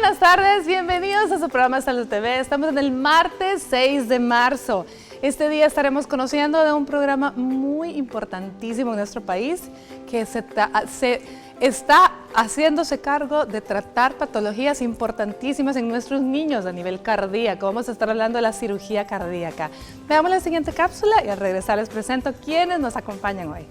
buenas tardes, bienvenidos a su programa Salud TV. Estamos en el martes 6 de marzo. Este día estaremos conociendo de un programa muy importantísimo en nuestro país que se está haciéndose cargo de tratar patologías importantísimas en nuestros niños a nivel cardíaco. Vamos a estar hablando de la cirugía cardíaca. Veamos la siguiente cápsula y al regresar les presento quienes nos acompañan hoy.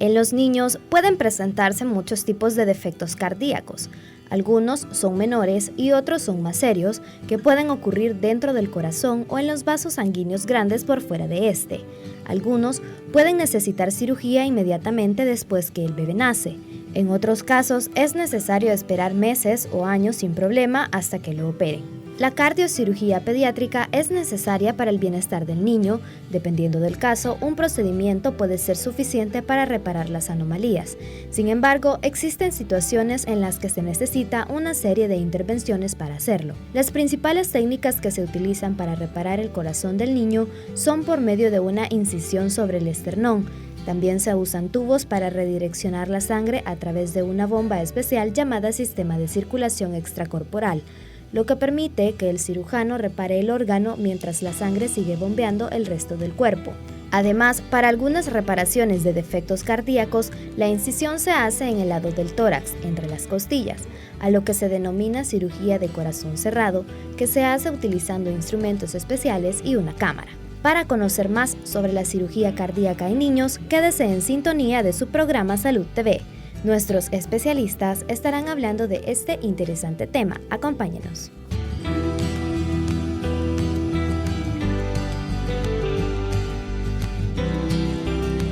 En los niños pueden presentarse muchos tipos de defectos cardíacos. Algunos son menores y otros son más serios, que pueden ocurrir dentro del corazón o en los vasos sanguíneos grandes por fuera de este. Algunos pueden necesitar cirugía inmediatamente después que el bebé nace. En otros casos es necesario esperar meses o años sin problema hasta que lo operen. La cardiocirugía pediátrica es necesaria para el bienestar del niño. Dependiendo del caso, un procedimiento puede ser suficiente para reparar las anomalías. Sin embargo, existen situaciones en las que se necesita una serie de intervenciones para hacerlo. Las principales técnicas que se utilizan para reparar el corazón del niño son por medio de una incisión sobre el esternón. También se usan tubos para redireccionar la sangre a través de una bomba especial llamada sistema de circulación extracorporal, lo que permite que el cirujano repare el órgano mientras la sangre sigue bombeando el resto del cuerpo. Además, para algunas reparaciones de defectos cardíacos, la incisión se hace en el lado del tórax, entre las costillas, a lo que se denomina cirugía de corazón cerrado, que se hace utilizando instrumentos especiales y una cámara. Para conocer más sobre la cirugía cardíaca en niños, quédese en sintonía de su programa Salud TV. Nuestros especialistas estarán hablando de este interesante tema. Acompáñenos.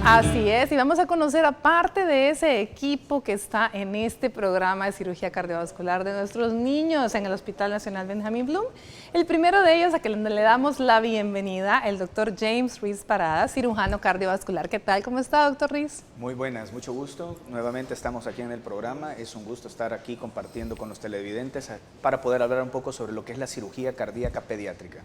Así es, y vamos a conocer a parte de ese equipo que está en este programa de cirugía cardiovascular de nuestros niños en el Hospital Nacional Benjamín Bloom. El primero de ellos, a quien le damos la bienvenida, el doctor James Rees Parada, cirujano cardiovascular. ¿Qué tal? ¿Cómo está, doctor Rees? Muy buenas, mucho gusto. Nuevamente estamos aquí en el programa. Es un gusto estar aquí compartiendo con los televidentes para poder hablar un poco sobre lo que es la cirugía cardíaca pediátrica.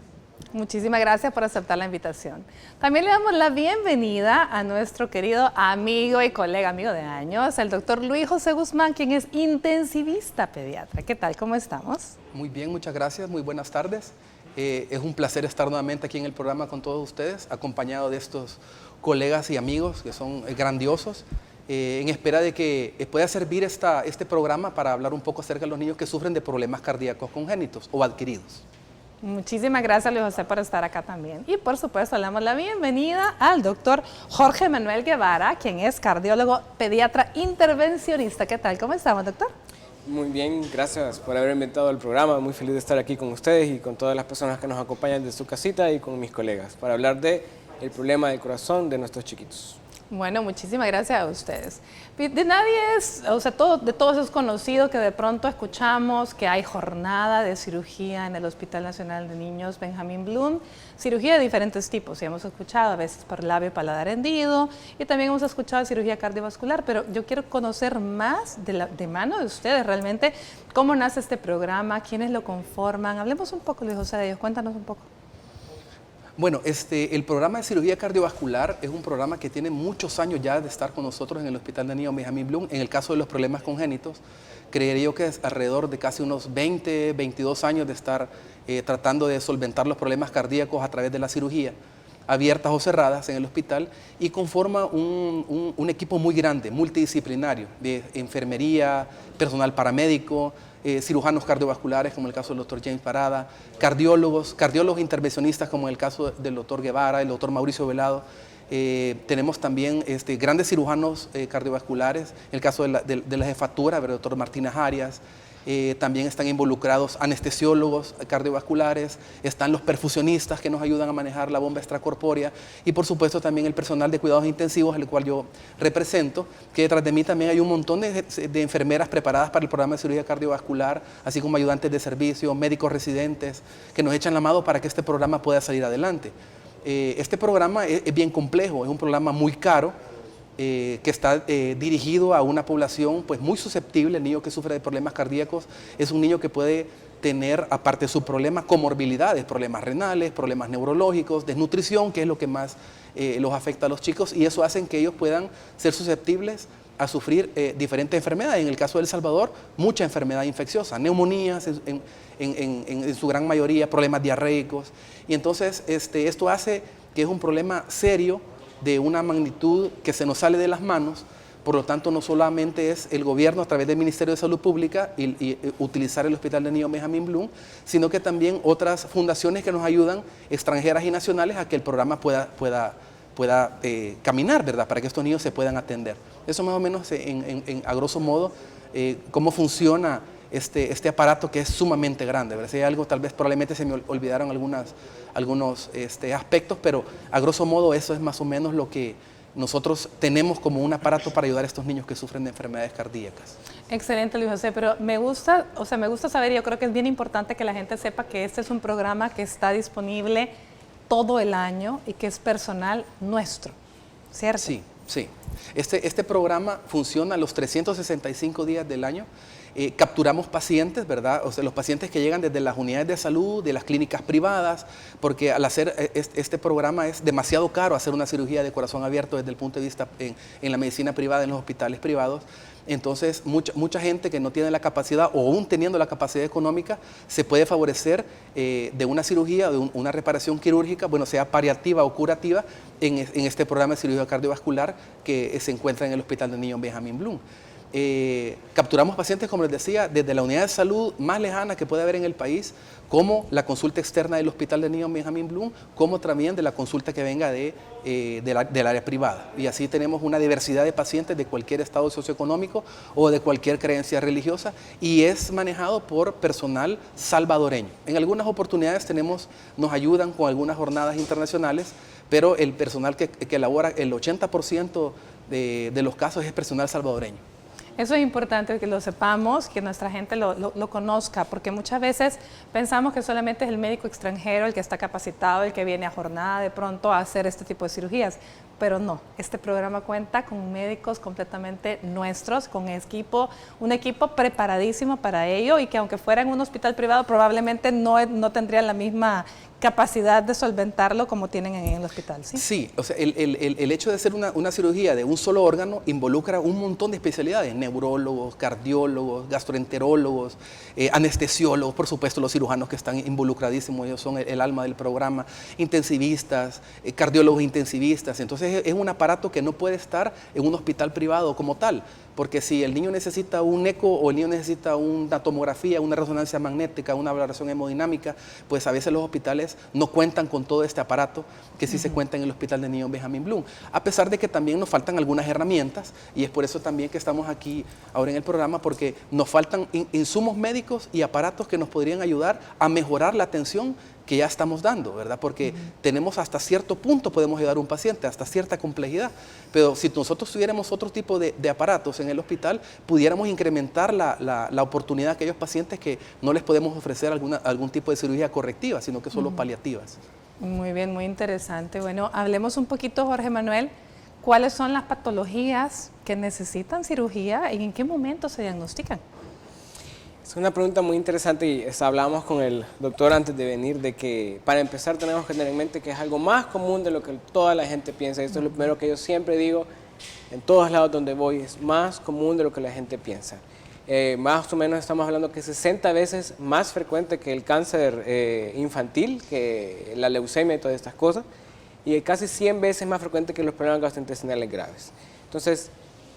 Muchísimas gracias por aceptar la invitación. También le damos la bienvenida a nuestro querido amigo y colega, amigo de años, el doctor Luis José Guzmán, quien es intensivista pediatra. ¿Qué tal? ¿Cómo estamos? Muy bien, muchas gracias. Muy buenas tardes. Es un placer estar nuevamente aquí en el programa con todos ustedes, acompañado de estos colegas y amigos que son grandiosos, en espera de que pueda servir este programa para hablar un poco acerca de los niños que sufren de problemas cardíacos congénitos o adquiridos. Muchísimas gracias, Luis José, por estar acá también. Y por supuesto, le damos la bienvenida al doctor Jorge Manuel Guevara, quien es cardiólogo pediatra intervencionista. ¿Qué tal? ¿Cómo estamos, doctor? Muy bien, gracias por haber invitado al programa. Muy feliz de estar aquí con ustedes y con todas las personas que nos acompañan desde su casita y con mis colegas para hablar del problema del corazón de nuestros chiquitos. Bueno, muchísimas gracias a ustedes. De nadie es, o sea, de todos es conocido que de pronto escuchamos que hay jornada de cirugía en el Hospital Nacional de Niños Benjamín Bloom, cirugía de diferentes tipos, y hemos escuchado a veces por labio y paladar hendido, y también hemos escuchado cirugía cardiovascular, pero yo quiero conocer más de mano de ustedes realmente cómo nace este programa, quiénes lo conforman. Hablemos un poco, Luis José, de ellos, cuéntanos un poco. Bueno, el programa de cirugía cardiovascular es un programa que tiene muchos años ya de estar con nosotros en el Hospital de Niños Benjamín Bloom. En el caso de los problemas congénitos, creería yo que es alrededor de casi unos 20, 22 años de estar tratando de solventar los problemas cardíacos a través de la cirugía, abiertas o cerradas en el hospital, y conforma un equipo muy grande, multidisciplinario, de enfermería, personal paramédico, cirujanos cardiovasculares, como el caso del doctor James Parada, cardiólogos intervencionistas, como en el caso del doctor Guevara, el doctor Mauricio Velado. Tenemos también grandes cirujanos cardiovasculares, en el caso de la jefatura, el doctor Martínez Arias. También están involucrados anestesiólogos cardiovasculares, están los perfusionistas que nos ayudan a manejar la bomba extracorpórea y por supuesto también el personal de cuidados intensivos, el cual yo represento, que detrás de mí también hay un montón de enfermeras preparadas para el programa de cirugía cardiovascular, así como ayudantes de servicio, médicos residentes, que nos echan la mano para que este programa pueda salir adelante. Este programa es bien complejo, es un programa muy caro. que está dirigido a una población pues, muy susceptible. El niño que sufre de problemas cardíacos es un niño que puede tener, aparte de sus problemas, comorbilidades, problemas renales, problemas neurológicos, desnutrición, que es lo que más los afecta a los chicos, y eso hace que ellos puedan ser susceptibles a sufrir diferentes enfermedades. En el caso de El Salvador, mucha enfermedad infecciosa, neumonías en su gran mayoría, problemas diarreicos. Y entonces esto hace que es un problema serio de una magnitud que se nos sale de las manos. Por lo tanto, no solamente es el gobierno a través del Ministerio de Salud Pública y utilizar el Hospital de Niños Benjamín Bloom, sino que también otras fundaciones que nos ayudan, extranjeras y nacionales, a que el programa pueda caminar, ¿verdad? Para que estos niños se puedan atender. Eso más o menos, a grosso modo, cómo funciona este aparato que es sumamente grande, ¿verdad? Si hay algo, tal vez probablemente se me olvidaron algunos aspectos, pero a grosso modo eso es más o menos lo que nosotros tenemos como un aparato para ayudar a estos niños que sufren de enfermedades cardíacas. Excelente, Luis José, pero me gusta saber, y yo creo que es bien importante que la gente sepa que este es un programa que está disponible todo el año y que es personal nuestro, ¿cierto? Sí, sí. Este programa funciona los 365 días del año. Capturamos pacientes, ¿verdad? O sea, los pacientes que llegan desde las unidades de salud, de las clínicas privadas, porque al hacer este programa es demasiado caro hacer una cirugía de corazón abierto desde el punto de vista en la medicina privada, en los hospitales privados. Entonces, mucha gente que no tiene la capacidad, o aún teniendo la capacidad económica, se puede favorecer de una cirugía, de una reparación quirúrgica, bueno, sea paliativa o curativa, en este programa de cirugía cardiovascular que se encuentra en el Hospital de Niños Benjamín Bloom. Capturamos pacientes, como les decía, desde la unidad de salud más lejana que puede haber en el país, como la consulta externa del Hospital de Niños Benjamín Bloom, como también de la consulta que venga del área privada. Y así tenemos una diversidad de pacientes de cualquier estado socioeconómico o de cualquier creencia religiosa, y es manejado por personal salvadoreño. En algunas oportunidades nos ayudan con algunas jornadas internacionales, pero el personal que elabora el 80% de los casos es personal salvadoreño. Eso es importante que lo sepamos, que nuestra gente lo conozca, porque muchas veces pensamos que solamente es el médico extranjero el que está capacitado, el que viene a jornada de pronto a hacer este tipo de cirugías, pero no, este programa cuenta con médicos completamente nuestros, con un equipo preparadísimo para ello, y que aunque fuera en un hospital privado probablemente no tendrían la misma capacidad de solventarlo como tienen en el hospital, ¿sí? Sí, o sea, el hecho de hacer una cirugía de un solo órgano involucra un montón de especialidades: neurólogos, cardiólogos, gastroenterólogos, anestesiólogos, por supuesto los cirujanos que están involucradísimos, ellos son el alma del programa, intensivistas, cardiólogos intensivistas. Entonces es un aparato que no puede estar en un hospital privado como tal, porque si el niño necesita un eco, o el niño necesita una tomografía, una resonancia magnética, una valoración hemodinámica, pues a veces los hospitales no cuentan con todo este aparato que sí se cuenta en el Hospital de Niños Benjamín Bloom, a pesar de que también nos faltan algunas herramientas, y es por eso también que estamos aquí ahora en el programa, porque nos faltan insumos médicos y aparatos que nos podrían ayudar a mejorar la atención que ya estamos dando, ¿verdad? Porque tenemos hasta cierto punto, podemos ayudar a un paciente, hasta cierta complejidad, pero si nosotros tuviéramos otro tipo de aparatos en el hospital, pudiéramos incrementar la oportunidad de aquellos pacientes que no les podemos ofrecer algún tipo de cirugía correctiva, sino que solo paliativas. Muy bien, muy interesante. Bueno, hablemos un poquito, Jorge Manuel, ¿cuáles son las patologías que necesitan cirugía y en qué momento se diagnostican? Es una pregunta muy interesante, y hablábamos con el doctor antes de venir de que para empezar tenemos que tener en mente que es algo más común de lo que toda la gente piensa. Esto es lo primero que yo siempre digo en todos lados donde voy, es más común de lo que la gente piensa. Más o menos estamos hablando que 60 veces más frecuente que el cáncer infantil, que la leucemia y todas estas cosas, y casi 100 veces más frecuente que los problemas gastrointestinales graves. Entonces,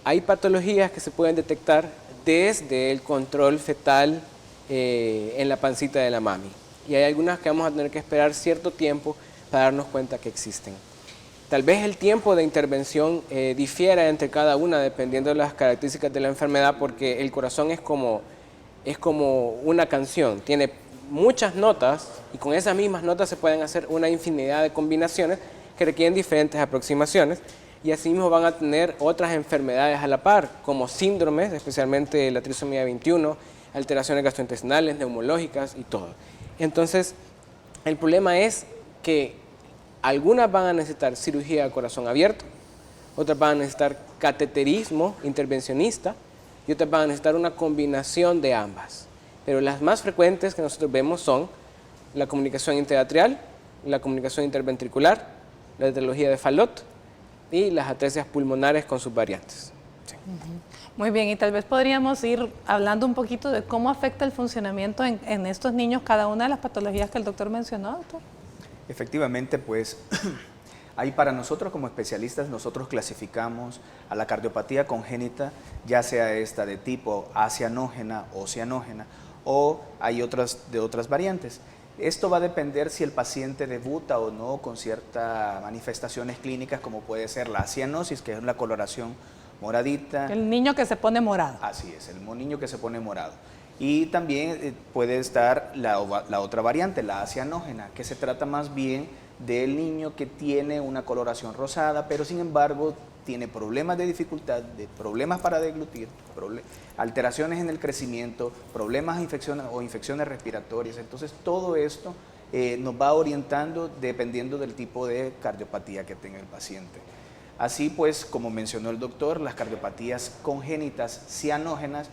hay patologías que se pueden detectar desde el control fetal en la pancita de la mami. Y hay algunas que vamos a tener que esperar cierto tiempo para darnos cuenta que existen. Tal vez el tiempo de intervención difiera entre cada una dependiendo de las características de la enfermedad, porque el corazón es como una canción, tiene muchas notas, y con esas mismas notas se pueden hacer una infinidad de combinaciones que requieren diferentes aproximaciones. Y asimismo van a tener otras enfermedades a la par, como síndromes, especialmente la trisomía 21, alteraciones gastrointestinales, neumológicas y todo. Entonces, el problema es que algunas van a necesitar cirugía de corazón abierto, otras van a necesitar cateterismo intervencionista y otras van a necesitar una combinación de ambas. Pero las más frecuentes que nosotros vemos son la comunicación interatrial, la comunicación interventricular, la tetralogía de Fallot y las atresias pulmonares con sus variantes. Sí. Muy bien, y tal vez podríamos ir hablando un poquito de cómo afecta el funcionamiento en estos niños cada una de las patologías que el doctor mencionó, doctor. Efectivamente, pues ahí para nosotros como especialistas, nosotros clasificamos a la cardiopatía congénita, ya sea esta de tipo acianógena o cianógena, o hay otras variantes. Esto va a depender si el paciente debuta o no con ciertas manifestaciones clínicas, como puede ser la cianosis, que es la coloración moradita. El niño que se pone morado. Así es, el niño que se pone morado. Y también puede estar la otra variante, la acianógena, que se trata más bien del niño que tiene una coloración rosada, pero sin embargo tiene problemas de dificultad, problemas para deglutir, alteraciones en el crecimiento, problemas infecciones respiratorias. Entonces todo esto nos va orientando dependiendo del tipo de cardiopatía que tenga el paciente. Así pues, como mencionó el doctor, las cardiopatías congénitas cianógenas,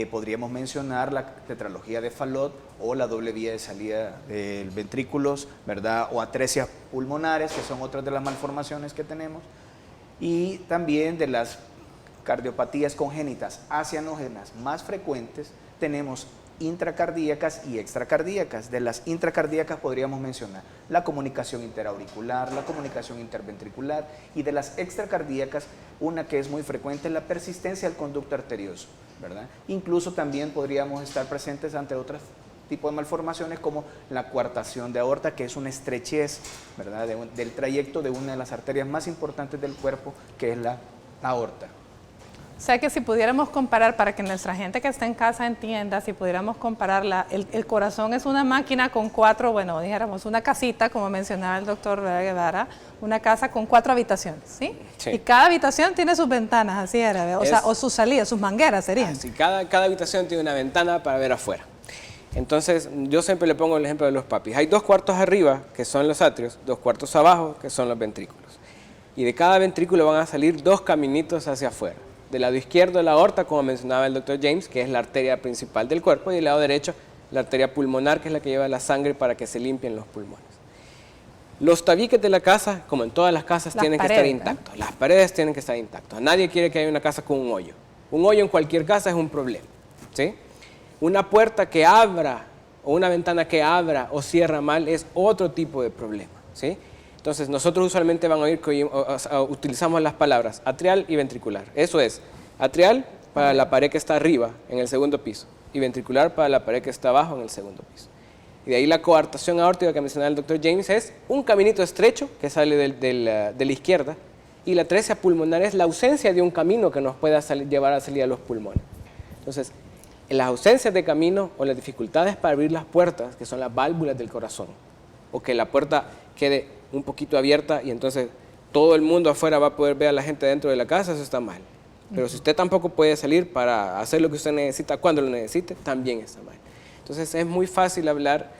podríamos mencionar la tetralogía de Fallot o la doble vía de salida del ventrículos, ¿verdad? O atresias pulmonares, que son otras de las malformaciones que tenemos. Y también de las cardiopatías congénitas acianógenas más frecuentes, tenemos intracardíacas y extracardíacas. De las intracardíacas podríamos mencionar la comunicación interauricular, la comunicación interventricular, y de las extracardíacas, una que es muy frecuente, la persistencia del conducto arterioso, ¿verdad? Incluso también podríamos estar presentes ante otros tipos de malformaciones como la coartación de aorta, que es una estrechez, ¿verdad? Del trayecto de una de las arterias más importantes del cuerpo, que es la aorta. O sea que si pudiéramos comparar, para que nuestra gente que está en casa entienda, si pudiéramos comparar, el corazón es una máquina con dijéramos una casita, como mencionaba el doctor Guevara, una casa con 4 habitaciones, ¿sí? Sí. Y cada habitación tiene sus ventanas, así era, o sus salidas, sus mangueras serían. Sí, cada habitación tiene una ventana para ver afuera. Entonces, yo siempre le pongo el ejemplo de los papis. Hay 2 cuartos arriba, que son los atrios, 2 cuartos abajo, que son los ventrículos. Y de cada ventrículo van a salir 2 caminitos hacia afuera. Del lado izquierdo la aorta, como mencionaba el doctor James, que es la arteria principal del cuerpo, y del lado derecho la arteria pulmonar, que es la que lleva la sangre para que se limpien los pulmones. Los tabiques de la casa, como en todas las casas, tienen que estar intactos. Las paredes tienen que estar intactas. Nadie quiere que haya una casa con un hoyo. Un hoyo en cualquier casa es un problema, ¿sí? Una puerta que abra o una ventana que abra o cierra mal es otro tipo de problema, ¿sí? Entonces, nosotros usualmente van a oír que utilizamos las palabras atrial y ventricular. Eso es, atrial para la pared que está arriba, en el segundo piso, y ventricular para la pared que está abajo, en el segundo piso. Y de ahí la coartación aórtica que mencionaba el doctor James es un caminito estrecho que sale de la izquierda, y la atresia pulmonar es la ausencia de un camino que nos pueda llevar a salir a los pulmones. Entonces, en las ausencias de camino o las dificultades para abrir las puertas, que son las válvulas del corazón, o que la puerta quede un poquito abierta y entonces todo el mundo afuera va a poder ver a la gente dentro de la casa, eso está mal. Pero si usted tampoco puede salir para hacer lo que usted necesita cuando lo necesite, también está mal. Entonces es muy fácil hablar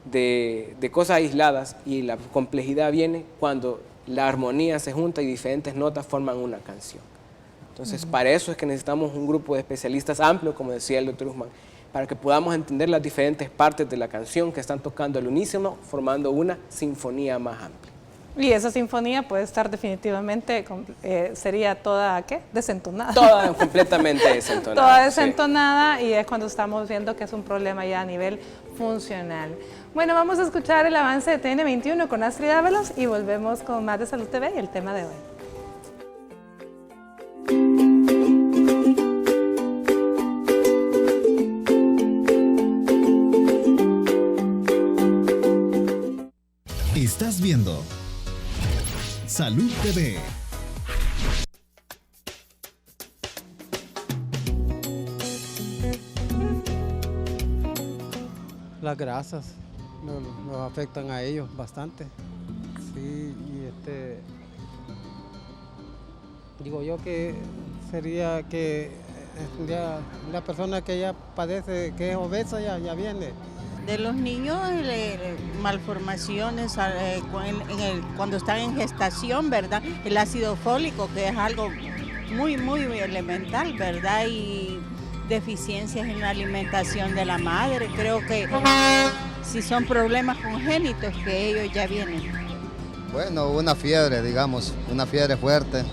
de cosas aisladas, y la complejidad viene cuando la armonía se junta y diferentes notas forman una canción. Entonces para eso es que necesitamos un grupo de especialistas amplio, como decía el doctor Guzmán, para que podamos entender las diferentes partes de la canción que están tocando al unísono, formando una sinfonía más amplia. Y esa sinfonía puede estar definitivamente, sería toda, ¿qué? Desentonada. Toda completamente desentonada. Toda desentonada, sí. Y es cuando estamos viendo que es un problema ya a nivel funcional. Bueno, vamos a escuchar el avance de TN21 con Astrid Ábalos y volvemos con más de Salud TV y el tema de hoy. Estás viendo Salud TV. Las grasas nos afectan a ellos bastante. Sí, y digo yo que sería que ya una persona que ya padece, que es obesa, ya viene. De los niños, malformaciones cuando están en gestación, ¿verdad? El ácido fólico, que es algo muy, muy elemental, ¿verdad? Y deficiencias en la alimentación de la madre. Creo que si son problemas congénitos, que ellos ya vienen. Bueno, una fiebre, digamos, una fiebre fuerte,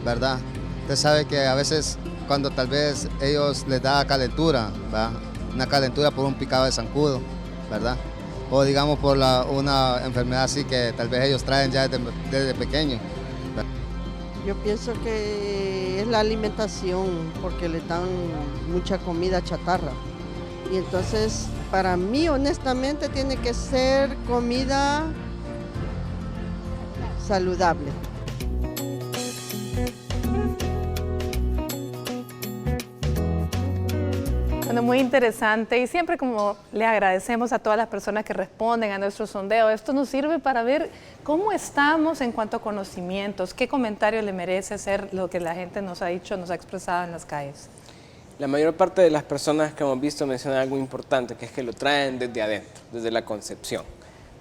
¿verdad? Usted sabe que a veces cuando tal vez ellos les da calentura, ¿verdad? Una calentura por un picado de zancudo, ¿verdad? O digamos por una enfermedad así que tal vez ellos traen ya desde pequeños. Yo pienso que es la alimentación, porque le dan mucha comida chatarra. Y entonces, para mí, honestamente, tiene que ser comida saludable. Bueno, muy interesante y siempre como le agradecemos a todas las personas que responden a nuestro sondeo. Esto nos sirve para ver cómo estamos en cuanto a conocimientos, qué comentario le merece ser lo que la gente nos ha dicho, nos ha expresado en las calles. La mayor parte de las personas que hemos visto mencionan algo importante, que es que lo traen desde adentro, desde la concepción,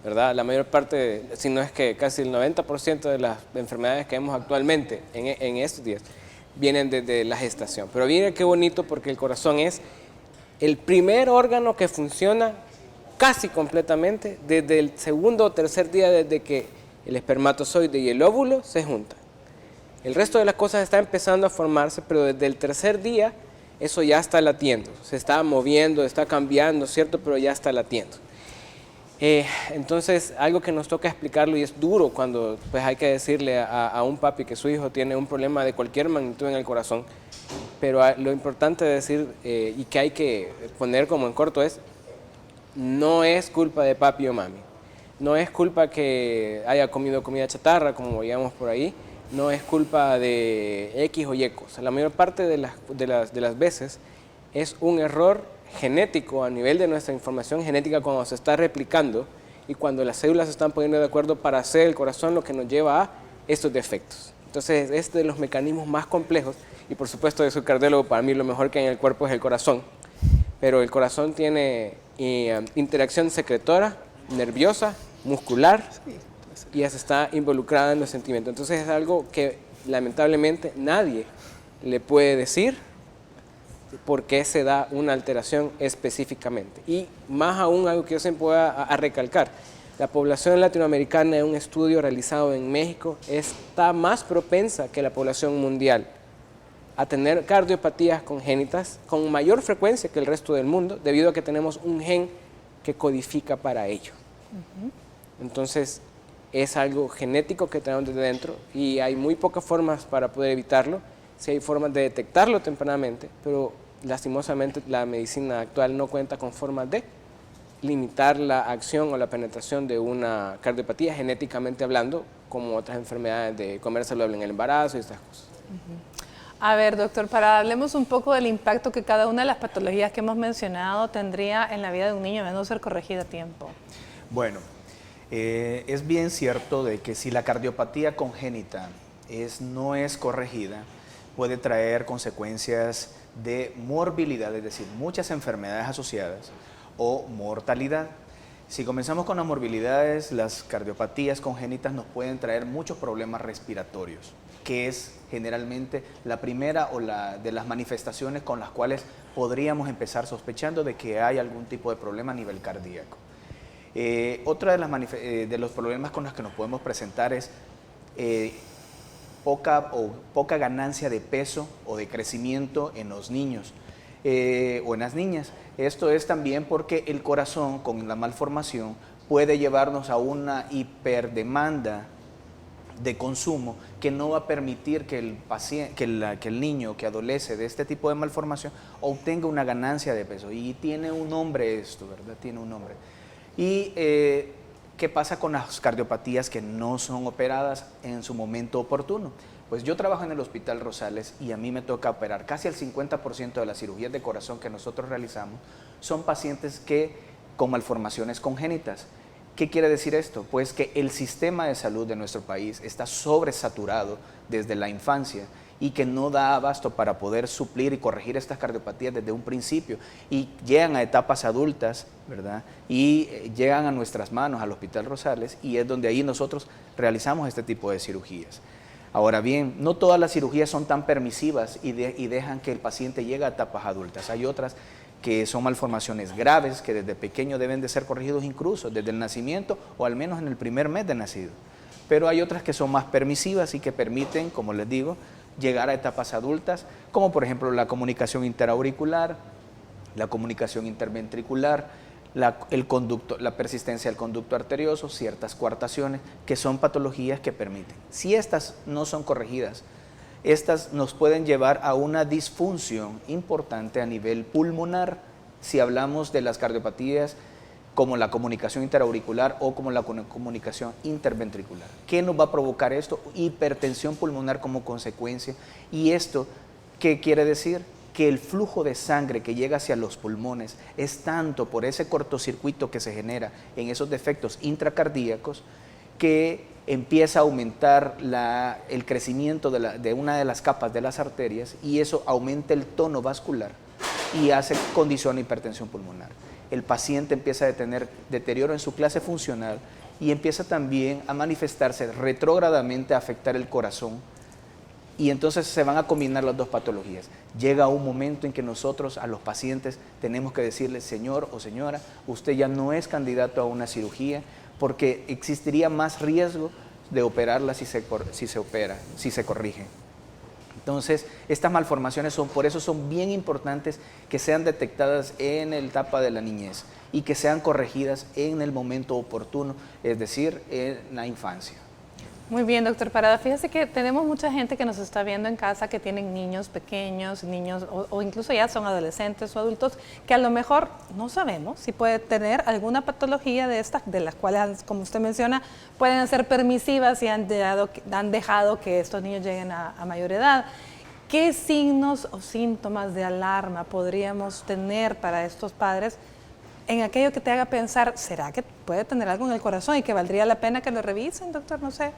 ¿verdad? La mayor parte, si no es que casi el 90% de las enfermedades que vemos actualmente en estos días, vienen desde la gestación. Pero miren qué bonito, porque el corazón es el primer órgano que funciona casi completamente desde el segundo o tercer día desde que el espermatozoide y el óvulo se juntan. El resto de las cosas está empezando a formarse, pero desde el tercer día eso ya está latiendo, se está moviendo, está cambiando, ¿cierto? Pero ya está latiendo. Entonces, algo que nos toca explicarlo, y es duro cuando pues, hay que decirle a un papi que su hijo tiene un problema de cualquier magnitud en el corazón, pero lo importante de decir y que hay que poner como en corto es, no es culpa de papi o mami, no es culpa que haya comido comida chatarra, como veíamos por ahí, no es culpa de X o Y cosas. La mayor parte de las veces es un error genético a nivel de nuestra información genética cuando se está replicando y cuando las células se están poniendo de acuerdo para hacer el corazón, lo que nos lleva a estos defectos. Entonces, es de los mecanismos más complejos y por supuesto, de su cardiólogo, para mí lo mejor que hay en el cuerpo es el corazón, pero el corazón tiene interacción secretora, nerviosa, muscular, y ya se está involucrada en los sentimientos. Entonces es algo que lamentablemente nadie le puede decir por qué se da una alteración específicamente. Y más aún, algo que yo siempre voy a recalcar, la población latinoamericana en un estudio realizado en México está más propensa que la población mundial a tener cardiopatías congénitas con mayor frecuencia que el resto del mundo, debido a que tenemos un gen que codifica para ello. Entonces, es algo genético que tenemos desde dentro y hay muy pocas formas para poder evitarlo. Sí hay formas de detectarlo tempranamente, pero lastimosamente la medicina actual no cuenta con formas de limitar la acción o la penetración de una cardiopatía genéticamente hablando, como otras enfermedades de comer saludable en el embarazo y estas cosas. A ver, doctor, para hablemos un poco del impacto que cada una de las patologías que hemos mencionado tendría en la vida de un niño de no ser corregida a tiempo. Bueno, es bien cierto de que si la cardiopatía congénita no es corregida, puede traer consecuencias de morbilidad, es decir, muchas enfermedades asociadas o mortalidad. Si comenzamos con las morbilidades, las cardiopatías congénitas nos pueden traer muchos problemas respiratorios, que es generalmente la primera o de las manifestaciones con las cuales podríamos empezar sospechando de que hay algún tipo de problema a nivel cardíaco. Otra de los problemas con los que nos podemos presentar es poca ganancia de peso o de crecimiento en los niños o en las niñas. Esto es también porque el corazón con la malformación puede llevarnos a una hiperdemanda de consumo que no va a permitir que el niño que adolece de este tipo de malformación obtenga una ganancia de peso. Y tiene un nombre esto, ¿verdad? Tiene un nombre. Y ¿qué pasa con las cardiopatías que no son operadas en su momento oportuno? Pues yo trabajo en el Hospital Rosales y a mí me toca operar. Casi el 50% de las cirugías de corazón que nosotros realizamos son pacientes con malformaciones congénitas, ¿Qué quiere decir esto? Pues que el sistema de salud de nuestro país está sobresaturado desde la infancia y que no da abasto para poder suplir y corregir estas cardiopatías desde un principio, y llegan a etapas adultas, ¿verdad? Y llegan a nuestras manos, al Hospital Rosales, y es donde ahí nosotros realizamos este tipo de cirugías. Ahora bien, no todas las cirugías son tan permisivas y dejan que el paciente llegue a etapas adultas. Hay otras que son malformaciones graves, que desde pequeño deben de ser corregidos incluso desde el nacimiento o al menos en el primer mes de nacido. Pero hay otras que son más permisivas y que permiten, como les digo, llegar a etapas adultas, como por ejemplo la comunicación interauricular, la comunicación interventricular, la persistencia del conducto arterioso, ciertas coartaciones, que son patologías que permiten. Si estas no son corregidas, estas nos pueden llevar a una disfunción importante a nivel pulmonar, si hablamos de las cardiopatías como la comunicación interauricular o como la comunicación interventricular. ¿Qué nos va a provocar esto? Hipertensión pulmonar como consecuencia. ¿Y esto qué quiere decir? Que el flujo de sangre que llega hacia los pulmones es tanto por ese cortocircuito que se genera en esos defectos intracardíacos que empieza a aumentar el crecimiento de una de las capas de las arterias, y eso aumenta el tono vascular y condiciona hipertensión pulmonar. El paciente empieza a tener deterioro en su clase funcional y empieza también a manifestarse retrógradamente, a afectar el corazón, y entonces se van a combinar las dos patologías. Llega un momento en que nosotros a los pacientes tenemos que decirles: señor o señora, usted ya no es candidato a una cirugía, porque existiría más riesgo de operarla si se corrige. Entonces, estas malformaciones por eso son bien importantes que sean detectadas en la etapa de la niñez y que sean corregidas en el momento oportuno, es decir, en la infancia. Muy bien, doctor Parada. Fíjese que tenemos mucha gente que nos está viendo en casa que tienen niños pequeños, niños o incluso ya son adolescentes o adultos, que a lo mejor no sabemos si puede tener alguna patología de estas, de las cuales, como usted menciona, pueden ser permisivas y han dejado que estos niños lleguen a mayor edad. ¿Qué signos o síntomas de alarma podríamos tener para estos padres en aquello que te haga pensar: ¿será que puede tener algo en el corazón y que valdría la pena que lo revisen, doctor? No sé.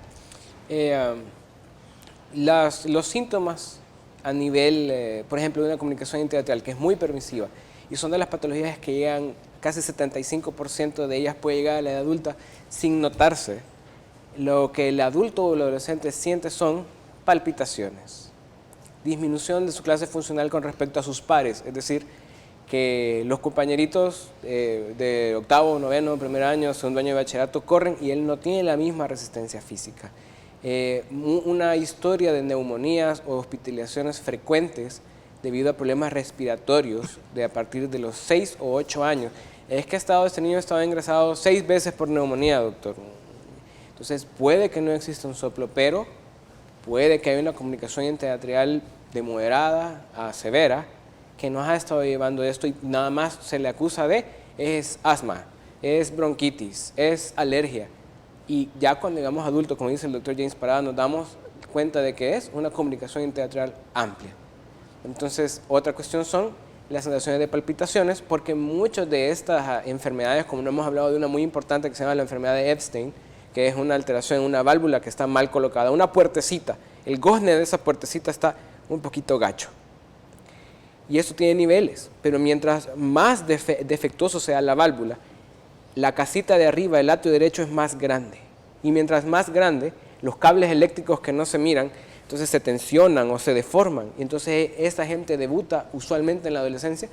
Los síntomas a nivel, por ejemplo, de una comunicación interatrial que es muy permisiva, y son de las patologías que llegan, casi 75% de ellas puede llegar a la edad adulta sin notarse. Lo que el adulto o el adolescente siente son palpitaciones, disminución de su clase funcional con respecto a sus pares, es decir, que los compañeritos de octavo, noveno, primer año, segundo año de bachillerato corren y él no tiene la misma resistencia física. Una historia de neumonías o hospitalizaciones frecuentes debido a problemas respiratorios a partir de los 6 o 8 años. Es que este niño estaba ingresado 6 veces por neumonía, doctor. Entonces puede que no exista un soplo, pero puede que haya una comunicación interatrial de moderada a severa que nos ha estado llevando esto, y nada más se le acusa es asma, es bronquitis, es alergia. Y ya cuando llegamos adultos, como dice el doctor James Parada, nos damos cuenta de que es una comunicación interatrial amplia. Entonces, otra cuestión son las sensaciones de palpitaciones, porque muchas de estas enfermedades, como no hemos hablado de una muy importante que se llama la enfermedad de Epstein, que es una alteración en una válvula que está mal colocada, una puertecita, el gozne de esa puertecita está un poquito gacho. Y esto tiene niveles, pero mientras más defectuoso sea la válvula, la casita de arriba, el atrio derecho, es más grande. Y mientras más grande, los cables eléctricos que no se miran, entonces se tensionan o se deforman. Y entonces esta gente debuta usualmente en la adolescencia,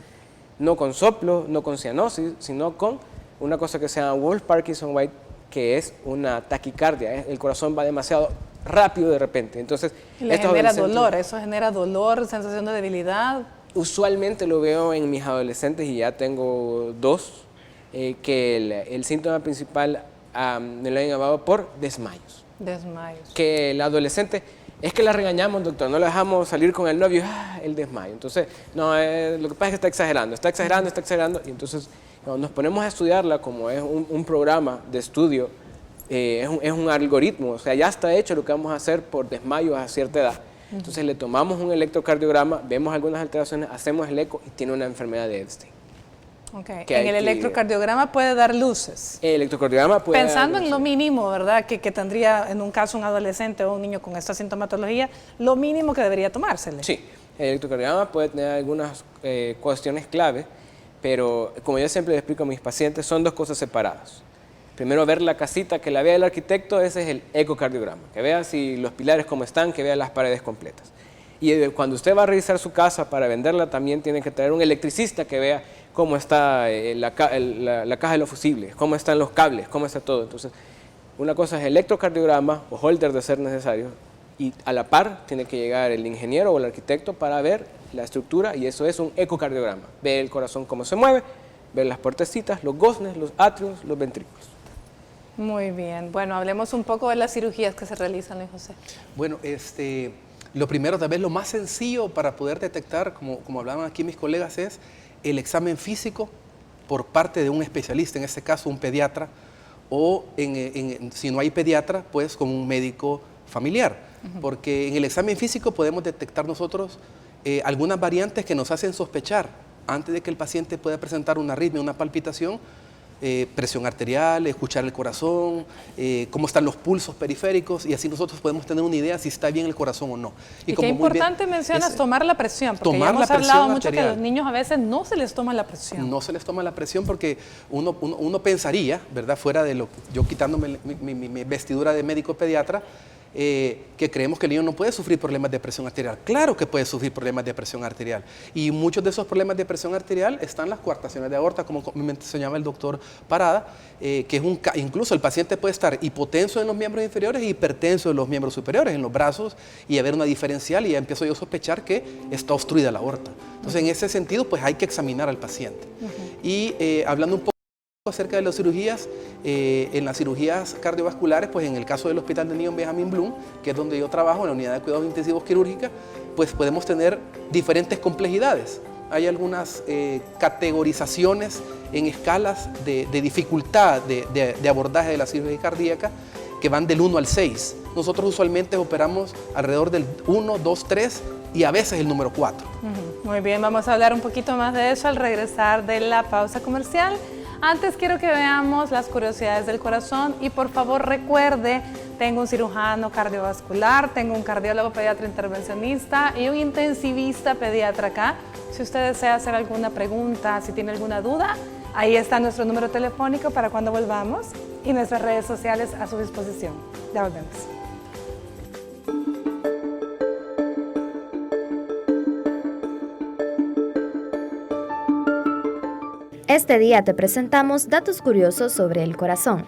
no con soplo, no con cianosis, sino con una cosa que se llama Wolff-Parkinson-White, que es una taquicardia. El corazón va demasiado rápido de repente. Entonces, le genera dolor, eso genera dolor, sensación de debilidad. Usualmente lo veo en mis adolescentes, y ya tengo 2, que el síntoma principal me lo han llamado por desmayos. Desmayos. Que el adolescente, es que la regañamos, doctor, no la dejamos salir con el novio, el desmayo. Entonces, no, lo que pasa es que está exagerando. Y entonces, cuando nos ponemos a estudiarla, como es un programa de estudio, es un algoritmo, o sea, ya está hecho lo que vamos a hacer por desmayos a cierta edad. Entonces le tomamos un electrocardiograma, vemos algunas alteraciones, hacemos el eco y tiene una enfermedad de Epstein. Okay. que En hay el que- electrocardiograma puede dar luces. El electrocardiograma puede Pensando dar en lo luces. mínimo, ¿verdad? Que tendría en un caso un adolescente o un niño con esta sintomatología, lo mínimo que debería tomársele. Sí, el electrocardiograma puede tener algunas cuestiones clave, pero como yo siempre le explico a mis pacientes, son dos cosas separadas. Primero ver la casita, que la vea el arquitecto, ese es el ecocardiograma, que vea si los pilares cómo están, que vea las paredes completas. Y cuando usted va a revisar su casa para venderla, también tiene que traer un electricista que vea cómo está la caja de los fusibles, cómo están los cables, cómo está todo. Entonces, una cosa es el electrocardiograma o holter de ser necesario, y a la par tiene que llegar el ingeniero o el arquitecto para ver la estructura, y eso es un ecocardiograma. Ve el corazón cómo se mueve, ve las puertecitas, los goznes, los atrios, los ventrículos. Muy bien. Bueno, hablemos un poco de las cirugías que se realizan, Luis José. Bueno, lo primero, tal vez lo más sencillo para poder detectar, como hablaban aquí mis colegas, es el examen físico por parte de un especialista, en este caso un pediatra, o si no hay pediatra, pues con un médico familiar. Porque en el examen físico podemos detectar nosotros algunas variantes que nos hacen sospechar, antes de que el paciente pueda presentar una arritmia, una palpitación, presión arterial, escuchar el corazón, cómo están los pulsos periféricos, y así nosotros podemos tener una idea si está bien el corazón o no. Y como qué muy bien importante mencionas tomar la presión, porque tomar ya hemos la presión hablado mucho que a arterial. los niños a veces no se les toma la presión. No se les toma la presión porque uno pensaría, ¿verdad? Fuera de yo quitándome mi vestidura de médico pediatra, que creemos que el niño no puede sufrir problemas de presión arterial. Claro que puede sufrir problemas de presión arterial. Y muchos de esos problemas de presión arterial están en las coartaciones de aorta, como me enseñaba el doctor Parada, que es incluso el paciente puede estar hipotenso en los miembros inferiores e hipertenso en los miembros superiores, en los brazos, y haber una diferencial, y ya empiezo yo a sospechar que está obstruida la aorta. Entonces, en ese sentido, pues hay que examinar al paciente. Y hablando un poco acerca de las cirugías, en las cirugías cardiovasculares, pues en el caso del Hospital de Niños Benjamin Bloom, que es donde yo trabajo, en la unidad de cuidados intensivos quirúrgica, pues podemos tener diferentes complejidades. Hay algunas categorizaciones en escalas de dificultad de abordaje de la cirugía cardíaca que van del 1 al 6. Nosotros usualmente operamos alrededor del 1, 2, 3 y a veces el número 4. Muy bien, vamos a hablar un poquito más de eso al regresar de la pausa comercial. Antes quiero que veamos las curiosidades del corazón y por favor recuerde, tengo un cirujano cardiovascular, tengo un cardiólogo pediatra intervencionista y un intensivista pediatra acá. Si usted desea hacer alguna pregunta, si tiene alguna duda, ahí está nuestro número telefónico para cuando volvamos y nuestras redes sociales a su disposición. Ya volvemos. Este día te presentamos datos curiosos sobre el corazón.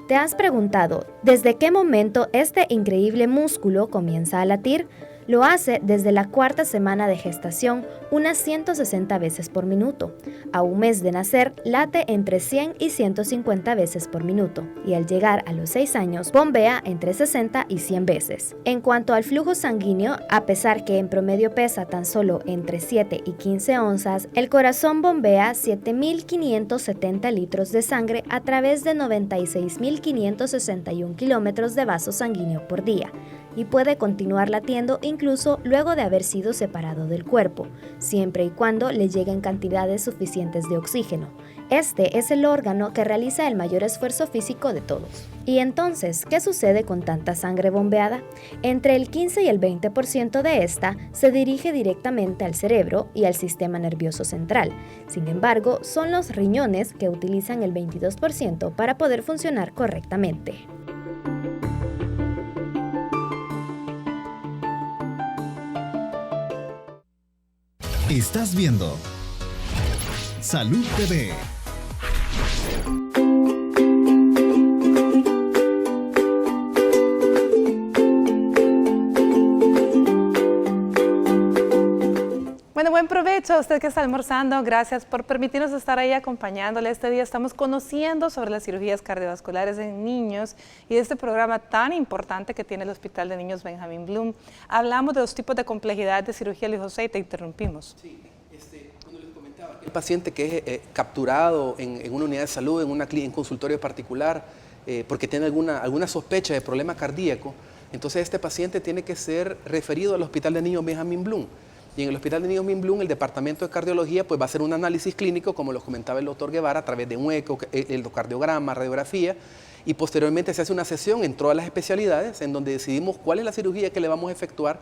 ¿Te has preguntado desde qué momento este increíble músculo comienza a latir? Lo hace desde la 4ª semana de gestación, unas 160 veces por minuto. A un mes de nacer, late entre 100 y 150 veces por minuto. Y al llegar a los 6 años, bombea entre 60 y 100 veces. En cuanto al flujo sanguíneo, a pesar que en promedio pesa tan solo entre 7 y 15 onzas, el corazón bombea 7.570 litros de sangre a través de 96.561 kilómetros de vaso sanguíneo por día, y puede continuar latiendo incluso luego de haber sido separado del cuerpo, siempre y cuando le lleguen cantidades suficientes de oxígeno. Este es el órgano que realiza el mayor esfuerzo físico de todos. Y entonces, ¿qué sucede con tanta sangre bombeada? Entre el 15 y el 20% de esta se dirige directamente al cerebro y al sistema nervioso central. Sin embargo, son los riñones que utilizan el 22% para poder funcionar correctamente. Estás viendo Salud TV. Bueno, buen provecho a usted que está almorzando. Gracias por permitirnos estar ahí acompañándole. Este día estamos conociendo sobre las cirugías cardiovasculares en niños y de este programa tan importante que tiene el Hospital de Niños Benjamin Bloom. Hablamos de los tipos de complejidad de cirugía, Luis José, y te interrumpimos. Sí, cuando les comentaba que el paciente que es capturado en una unidad de salud, en consultorio particular, porque tiene alguna sospecha de problema cardíaco, entonces este paciente tiene que ser referido al Hospital de Niños Benjamin Bloom. Y en el Hospital de Niños Benjamín Bloom, el departamento de cardiología pues va a hacer un análisis clínico, como lo comentaba el doctor Guevara, a través de un eco, electrocardiograma, radiografía, y posteriormente se hace una sesión en todas las especialidades en donde decidimos cuál es la cirugía que le vamos a efectuar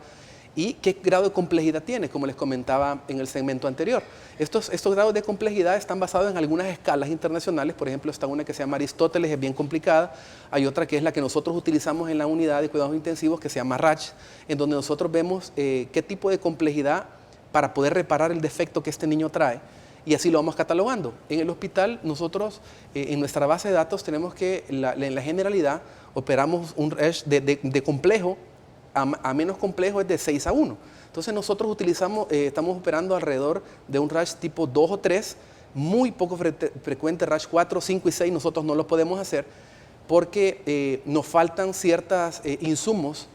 y qué grado de complejidad tiene, como les comentaba en el segmento anterior. Estos grados de complejidad están basados en algunas escalas internacionales. Por ejemplo, está una que se llama Aristóteles, es bien complicada. Hay otra que es la que nosotros utilizamos en la unidad de cuidados intensivos, que se llama RACH, en donde nosotros vemos qué tipo de complejidad para poder reparar el defecto que este niño trae. Y así lo vamos catalogando. En el hospital, nosotros, en nuestra base de datos, tenemos que, en la generalidad, operamos un RACH de complejo a menos complejo, es de 6 a 1. Entonces nosotros utilizamos, estamos operando alrededor de un RACH tipo 2 o 3, muy poco frecuente, RACH 4, 5 y 6 nosotros no lo podemos hacer porque nos faltan ciertos insumos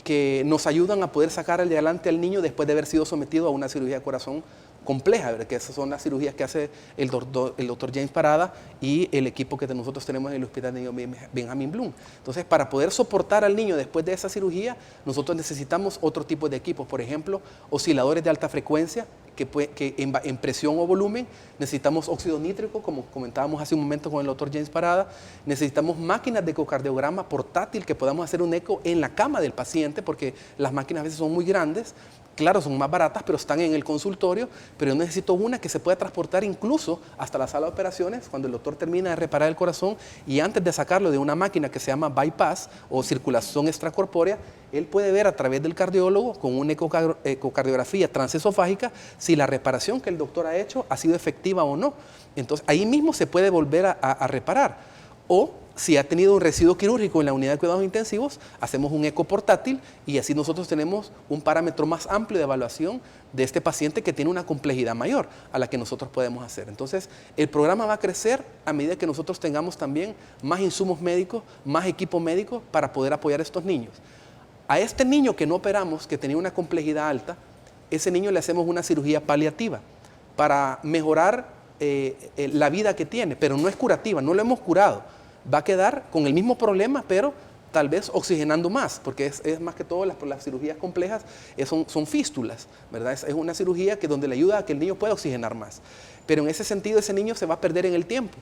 que nos ayudan a poder sacar adelante al niño después de haber sido sometido a una cirugía de corazón compleja, ¿verdad? Que esas son las cirugías que hace el doctor James Parada y el equipo que nosotros tenemos en el Hospital de Niños Benjamín Bloom. Entonces, para poder soportar al niño después de esa cirugía, nosotros necesitamos otro tipo de equipos, por ejemplo, osciladores de alta frecuencia, que en presión o volumen, necesitamos óxido nítrico, como comentábamos hace un momento con el doctor James Parada, necesitamos máquinas de ecocardiograma portátil que podamos hacer un eco en la cama del paciente, porque las máquinas a veces son muy grandes. Claro, son más baratas, pero están en el consultorio, pero yo necesito una que se pueda transportar incluso hasta la sala de operaciones cuando el doctor termina de reparar el corazón y antes de sacarlo de una máquina que se llama bypass o circulación extracorpórea, él puede ver a través del cardiólogo con una ecocardiografía transesofágica si la reparación que el doctor ha hecho ha sido efectiva o no. Entonces, ahí mismo se puede volver a reparar. O si ha tenido un residuo quirúrgico en la unidad de cuidados intensivos, hacemos un eco portátil y así nosotros tenemos un parámetro más amplio de evaluación de este paciente que tiene una complejidad mayor a la que nosotros podemos hacer. Entonces, el programa va a crecer a medida que nosotros tengamos también más insumos médicos, más equipo médico para poder apoyar a estos niños. A este niño que no operamos, que tenía una complejidad alta, ese niño le hacemos una cirugía paliativa para mejorar la vida que tiene, pero no es curativa, no lo hemos curado. Va a quedar con el mismo problema, pero tal vez oxigenando más, porque es más que todo las cirugías complejas son fístulas, ¿verdad? Es una cirugía donde le ayuda a que el niño pueda oxigenar más. Pero en ese sentido, ese niño se va a perder en el tiempo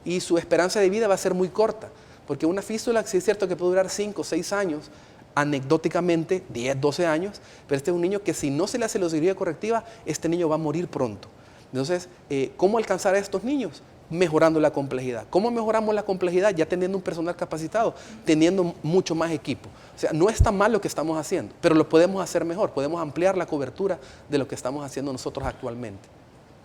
y su esperanza de vida va a ser muy corta, porque una fístula sí es cierto que puede durar 5 o 6 años, anecdóticamente 10, 12 años, pero este es un niño que si no se le hace la cirugía correctiva, este niño va a morir pronto. Entonces, ¿cómo alcanzar a estos niños? Mejorando la complejidad. ¿Cómo mejoramos la complejidad? Ya teniendo un personal capacitado, teniendo mucho más equipo. O sea, no está mal lo que estamos haciendo, pero lo podemos hacer mejor, podemos ampliar la cobertura de lo que estamos haciendo nosotros actualmente.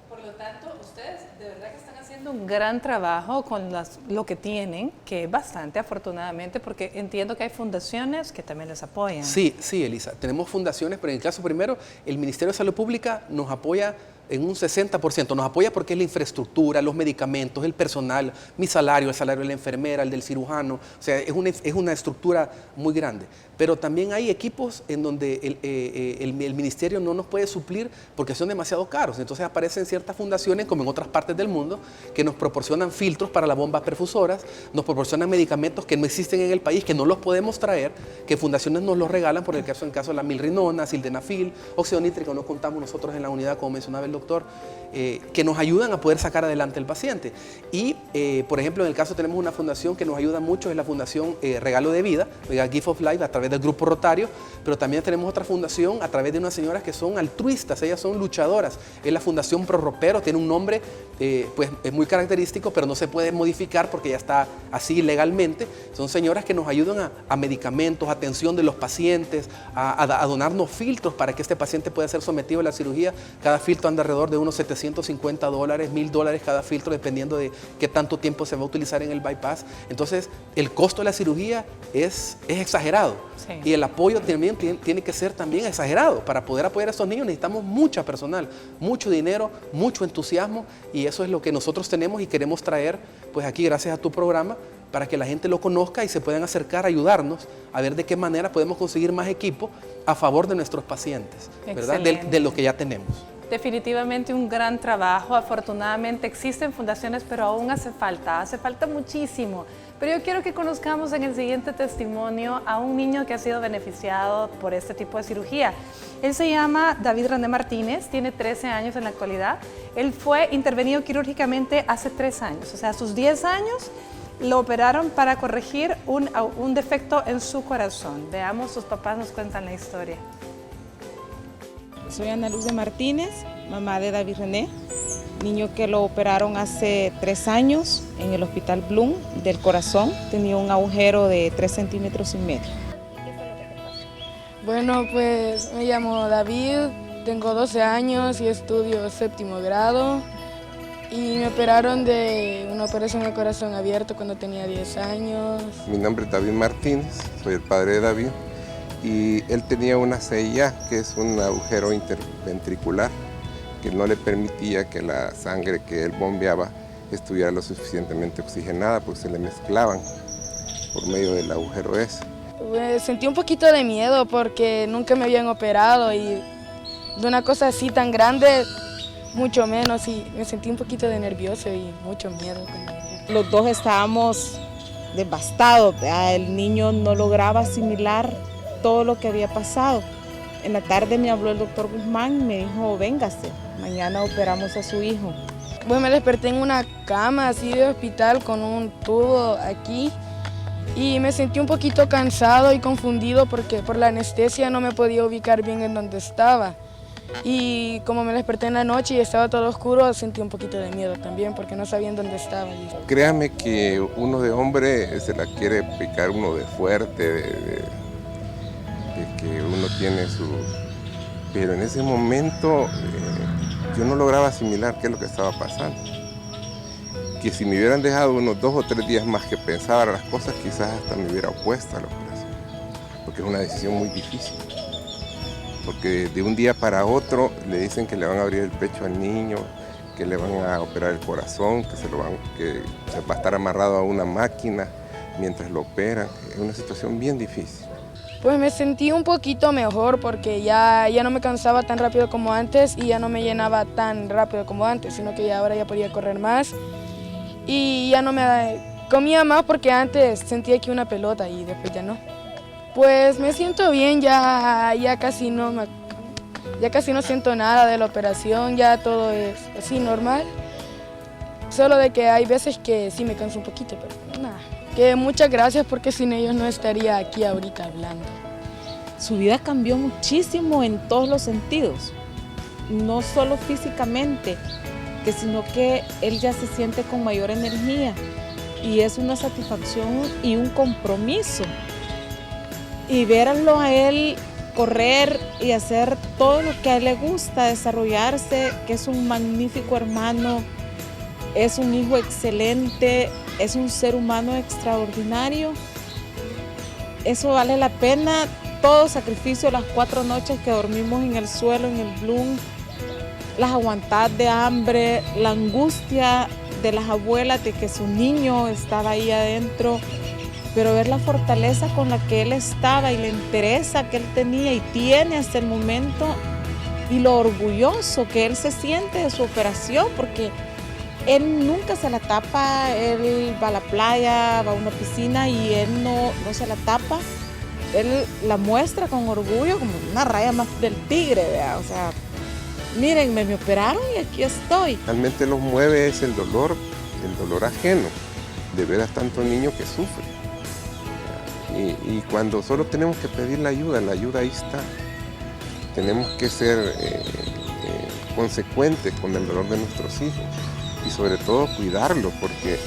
Por lo tanto, ustedes de verdad que están haciendo un gran trabajo con lo que tienen, que es bastante afortunadamente, porque entiendo que hay fundaciones que también les apoyan. Sí, Elisa, tenemos fundaciones, pero en el caso primero, el Ministerio de Salud Pública nos apoya en un 60%, nos apoya porque es la infraestructura, los medicamentos, el personal, mi salario, el salario de la enfermera, el del cirujano, o sea, es una estructura muy grande. Pero también hay equipos en donde el ministerio no nos puede suplir porque son demasiado caros. Entonces aparecen ciertas fundaciones, como en otras partes del mundo, que nos proporcionan filtros para las bombas perfusoras, nos proporcionan medicamentos que no existen en el país, que no los podemos traer, que fundaciones nos los regalan, por el caso de la milrinona, sildenafil, óxido nítrico, no contamos nosotros en la unidad, como mencionaba el doctor, que nos ayudan a poder sacar adelante al paciente. Y, por ejemplo, en el caso tenemos una fundación que nos ayuda mucho, es la Fundación Regalo de Vida, Gift of Life, a través del Grupo Rotario, pero también tenemos otra fundación a través de unas señoras que son altruistas, ellas son luchadoras, es la Fundación Prorropero, tiene un nombre pues es muy característico, pero no se puede modificar porque ya está así legalmente. Son señoras que nos ayudan a medicamentos, atención de los pacientes, a donarnos filtros para que este paciente pueda ser sometido a la cirugía. Cada filtro anda alrededor de unos $750, $1,000 cada filtro, dependiendo de qué tanto tiempo se va a utilizar en el bypass. Entonces, el costo de la cirugía es exagerado. Sí. Y el apoyo también tiene que ser también exagerado. Para poder apoyar a estos niños necesitamos mucha personal, mucho dinero, mucho entusiasmo, y eso es lo que nosotros tenemos y queremos traer pues aquí gracias a tu programa, para que la gente lo conozca y se puedan acercar a ayudarnos a ver de qué manera podemos conseguir más equipo a favor de nuestros pacientes, ¿verdad? De lo que ya tenemos. Definitivamente un gran trabajo. Afortunadamente existen fundaciones, pero aún hace falta muchísimo. Pero yo quiero que conozcamos en el siguiente testimonio a un niño que ha sido beneficiado por este tipo de cirugía. Él se llama David René Martínez, tiene 13 años en la actualidad. Él fue intervenido quirúrgicamente hace 3 años, o sea, a sus 10 años lo operaron para corregir un defecto en su corazón. Veamos, sus papás nos cuentan la historia. Soy Ana Luz de Martínez, mamá de David René, niño que lo operaron hace 3 años en el Hospital Bloom del corazón. Tenía un agujero de 3,5 centímetros. Bueno, pues me llamo David, tengo 12 años y estudio 7º grado. Y me operaron de una operación de corazón abierto cuando tenía 10 años. Mi nombre es David Martínez, soy el padre de David. Y él tenía una CIA, que es un agujero interventricular, que no le permitía que la sangre que él bombeaba estuviera lo suficientemente oxigenada, porque se le mezclaban por medio del agujero ese. Sentí un poquito de miedo porque nunca me habían operado y de una cosa así tan grande, mucho menos, y me sentí un poquito de nervioso y mucho miedo. Los dos estábamos devastados, el niño no lograba asimilar todo lo que había pasado. En la tarde me habló el doctor Guzmán y me dijo, véngase, mañana operamos a su hijo. Pues me desperté en una cama así de hospital con un tubo aquí y me sentí un poquito cansado y confundido porque por la anestesia no me podía ubicar bien en donde estaba. Y como me desperté en la noche y estaba todo oscuro, sentí un poquito de miedo también porque no sabía en dónde estaba. Créame que uno de hombre se la quiere picar uno de fuerte, de que uno tiene su... Pero en ese momento yo no lograba asimilar qué es lo que estaba pasando. Que si me hubieran dejado unos 2 o 3 días más que pensaba las cosas, quizás hasta me hubiera opuesto a la operación. Porque es una decisión muy difícil. Porque de un día para otro le dicen que le van a abrir el pecho al niño, que le van a operar el corazón, que se va a estar amarrado a una máquina mientras lo operan. Es una situación bien difícil. Pues me sentí un poquito mejor porque ya no me cansaba tan rápido como antes y ya no me llenaba tan rápido como antes, sino que ahora ya podía correr más y ya no me comía más porque antes sentía que una pelota y después ya no. Pues me siento bien, ya casi no siento nada de la operación, ya todo es así normal. Solo de que hay veces que sí me canso un poquito, pero nada. Que muchas gracias porque sin ellos no estaría aquí ahorita hablando. Su vida cambió muchísimo en todos los sentidos, no solo físicamente, sino que él ya se siente con mayor energía y es una satisfacción y un compromiso. Y verlo a él correr y hacer todo lo que a él le gusta, desarrollarse, que es un magnífico hermano, es un hijo excelente, es un ser humano extraordinario. Eso vale la pena, todo sacrificio, las 4 noches que dormimos en el suelo, en el Bloom, las aguantadas de hambre, la angustia de las abuelas de que su niño estaba ahí adentro, pero ver la fortaleza con la que él estaba y la entereza que él tenía y tiene hasta el momento y lo orgulloso que él se siente de su operación, porque él nunca se la tapa, él va a la playa, va a una piscina y él no se la tapa. Él la muestra con orgullo como una raya más del tigre, ¿verdad? O sea, miren, me operaron y aquí estoy. Realmente los mueve es el dolor ajeno de ver a tantos niños que sufren. Y cuando solo tenemos que pedir la ayuda ahí está. Tenemos que ser consecuentes con el dolor de nuestros hijos y sobre todo cuidarlos, porque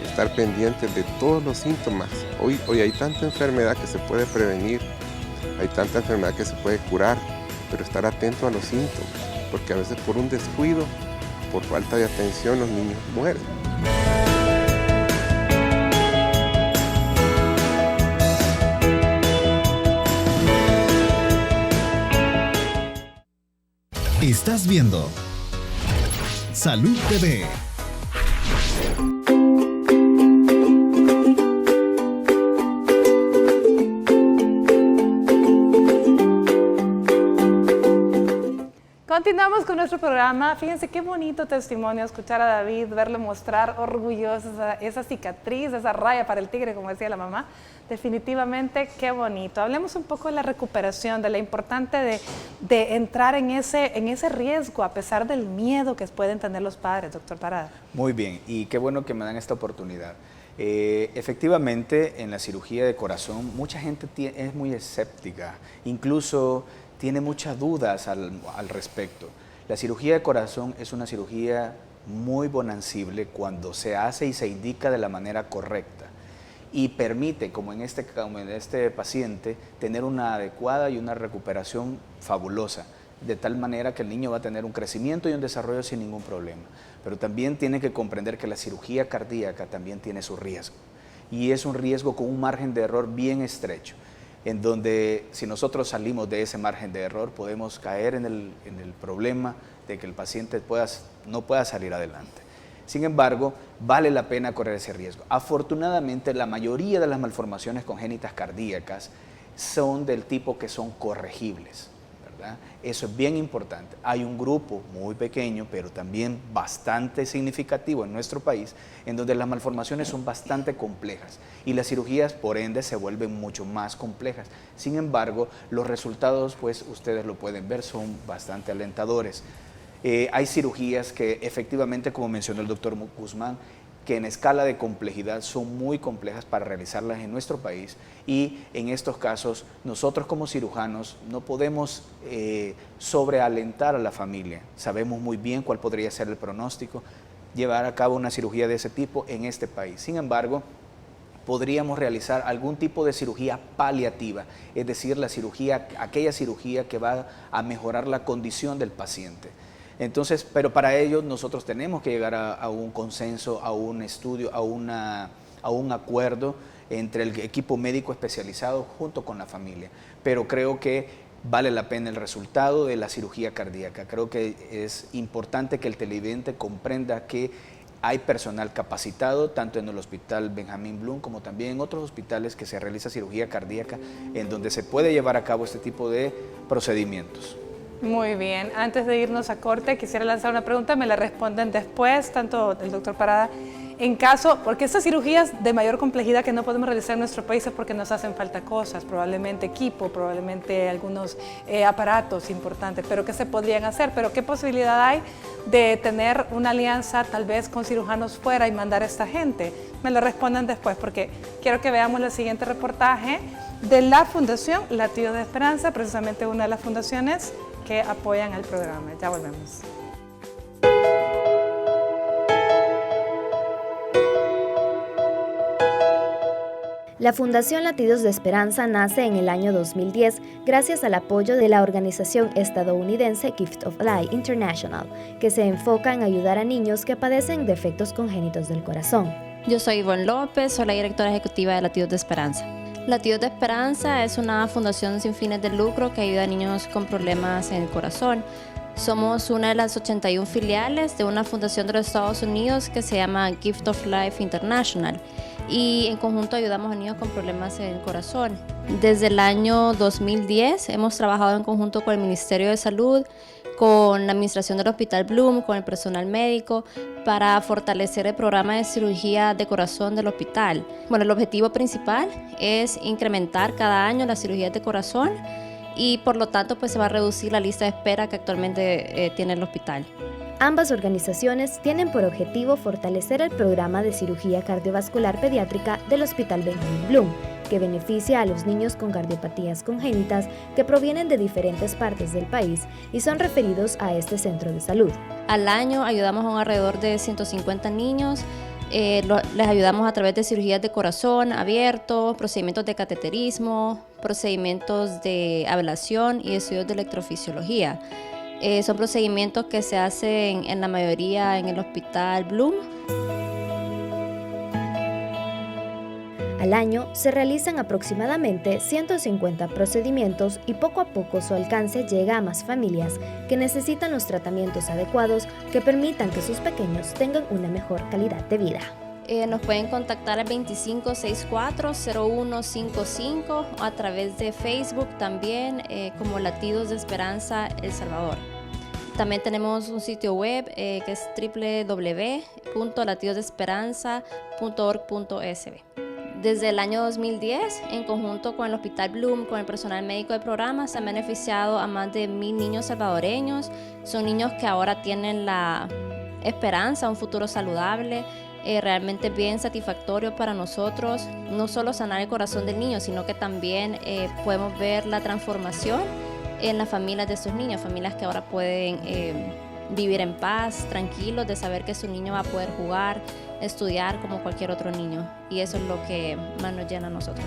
estar pendientes de todos los síntomas. Hoy hay tanta enfermedad que se puede prevenir, hay tanta enfermedad que se puede curar, pero estar atento a los síntomas, porque a veces por un descuido, por falta de atención, los niños mueren. Estás viendo Salud TV. Continuamos con nuestro programa. Fíjense qué bonito testimonio escuchar a David, verlo mostrar orgulloso esa cicatriz, esa raya para el tigre, como decía la mamá. Definitivamente, qué bonito. Hablemos un poco de la recuperación, de la importante de entrar en ese riesgo a pesar del miedo que pueden tener los padres, doctor Parada. Muy bien, y qué bueno que me dan esta oportunidad. Efectivamente, en la cirugía de corazón, mucha gente es muy escéptica, incluso tiene muchas dudas al respecto. La cirugía de corazón es una cirugía muy bonancible cuando se hace y se indica de la manera correcta y permite, como en este paciente, tener una adecuada y una recuperación fabulosa, de tal manera que el niño va a tener un crecimiento y un desarrollo sin ningún problema. Pero también tiene que comprender que la cirugía cardíaca también tiene su riesgo, y es un riesgo con un margen de error bien estrecho, en donde si nosotros salimos de ese margen de error podemos caer en el problema de que el paciente no pueda salir adelante. Sin embargo, vale la pena correr ese riesgo. Afortunadamente, la mayoría de las malformaciones congénitas cardíacas son del tipo que son corregibles, ¿verdad? Eso es bien importante. Hay un grupo muy pequeño, pero también bastante significativo en nuestro país, en donde las malformaciones son bastante complejas y las cirugías, por ende, se vuelven mucho más complejas. Sin embargo, los resultados, pues ustedes lo pueden ver, son bastante alentadores. Hay cirugías que efectivamente, como mencionó el doctor Guzmán, que en escala de complejidad son muy complejas para realizarlas en nuestro país, y en estos casos nosotros como cirujanos no podemos sobrealentar a la familia. Sabemos muy bien cuál podría ser el pronóstico, llevar a cabo una cirugía de ese tipo en este país. Sin embargo, podríamos realizar algún tipo de cirugía paliativa, es decir, aquella cirugía que va a mejorar la condición del paciente. Entonces, pero para ello nosotros tenemos que llegar a un consenso, a un estudio, a un acuerdo entre el equipo médico especializado junto con la familia. Pero creo que vale la pena el resultado de la cirugía cardíaca. Creo que es importante que el televidente comprenda que hay personal capacitado tanto en el Hospital Benjamín Bloom como también en otros hospitales que se realiza cirugía cardíaca, en donde se puede llevar a cabo este tipo de procedimientos. Muy bien, antes de irnos a corte quisiera lanzar una pregunta, me la responden después, tanto el doctor Parada. En caso, porque estas cirugías de mayor complejidad que no podemos realizar en nuestro país es porque nos hacen falta cosas, probablemente equipo, probablemente algunos aparatos importantes, pero que se podrían hacer. Pero ¿qué posibilidad hay de tener una alianza tal vez con cirujanos fuera y mandar a esta gente? Me lo responden después, porque quiero que veamos el siguiente reportaje de la Fundación Latidos de Esperanza, precisamente una de las fundaciones que apoyan el programa. Ya volvemos. La Fundación Latidos de Esperanza nace en el año 2010 gracias al apoyo de la organización estadounidense Gift of Life International, que se enfoca en ayudar a niños que padecen defectos congénitos del corazón. Yo soy Ivonne López, soy la directora ejecutiva de Latidos de Esperanza. Latidos de Esperanza es una fundación sin fines de lucro que ayuda a niños con problemas en el corazón. Somos una de las 81 filiales de una fundación de los Estados Unidos que se llama Gift of Life International, y en conjunto ayudamos a niños con problemas en el corazón. Desde el año 2010 hemos trabajado en conjunto con el Ministerio de Salud, con la administración del Hospital Bloom, con el personal médico, para fortalecer el programa de cirugía de corazón del hospital. Bueno, el objetivo principal es incrementar cada año las cirugías de corazón, y por lo tanto pues se va a reducir la lista de espera que actualmente tiene el hospital. Ambas organizaciones tienen por objetivo fortalecer el programa de cirugía cardiovascular pediátrica del Hospital Benjamín Bloom, que beneficia a los niños con cardiopatías congénitas que provienen de diferentes partes del país y son referidos a este centro de salud. Al año ayudamos a un alrededor de 150 niños. Les ayudamos a través de cirugías de corazón abierto, procedimientos de cateterismo, procedimientos de ablación y estudios de electrofisiología. Son procedimientos que se hacen en la mayoría en el Hospital Bloom. Al año se realizan aproximadamente 150 procedimientos y poco a poco su alcance llega a más familias que necesitan los tratamientos adecuados que permitan que sus pequeños tengan una mejor calidad de vida. Nos pueden contactar al 2564-0155 o a través de Facebook también como Latidos de Esperanza El Salvador. También tenemos un sitio web que es www.latidosdeesperanza.org.sb. Desde el año 2010, en conjunto con el Hospital Bloom, con el personal médico del programa, se han beneficiado a más de 1000 niños salvadoreños. Son niños que ahora tienen la esperanza, un futuro saludable, realmente bien satisfactorio para nosotros. No solo sanar el corazón del niño, sino que también podemos ver la transformación en las familias de estos niños, familias que ahora pueden vivir en paz, tranquilos, de saber que su niño va a poder jugar, estudiar como cualquier otro niño. Y eso es lo que más nos llena a nosotros.